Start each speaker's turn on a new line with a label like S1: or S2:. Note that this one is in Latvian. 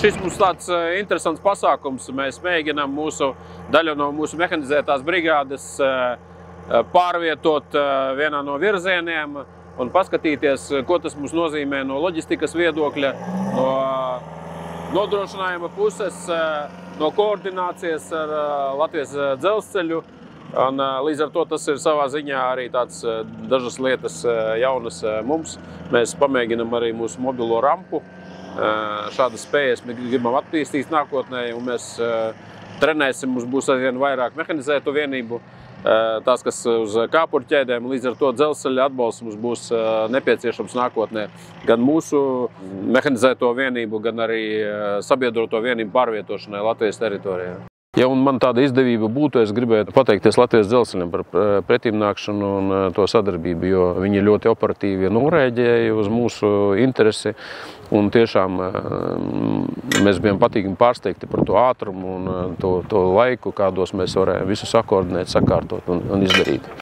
S1: Šis mums tāds interesants pasākums. Mēs mēģinām daļu no mūsu mehanizētās brigādes pārvietot vienā no virzieniem un paskatīties, ko tas mums nozīmē no loģistikas viedokļa, no nodrošinājuma puses, no koordinācijas ar Latvijas dzelzceļu. Un, līdz ar to tas ir savā ziņā arī tāds dažas lietas jaunas mums. Mēs pamēģinam arī mūsu mobilo rampu. Šādas spējas mēs gribam attīstīt nākotnē, un mēs trenēsim, mums būs arvien vairāk mehanizēto vienību, tās, kas uz kāpuru ķēdēm, līdz ar to dzelzceļa atbalsts mums būs nepieciešams nākotnē. Gan mūsu mehanizēto vienību, gan arī sabiedroto vienību pārvietošanai Latvijas teritorijā. Ja man tāda izdevība būtu, es gribētu pateikties Latvijas dzelzceļam par pretimnākšanu un to sadarbību, jo viņi ļoti operatīvi norēģēja uz mūsu interesi. Un tiešām mēs bijām patīkami pārsteigti par to ātrumu un to laiku, kādos mēs varējām visu sakoordinēt, sakārtot un izdarīt.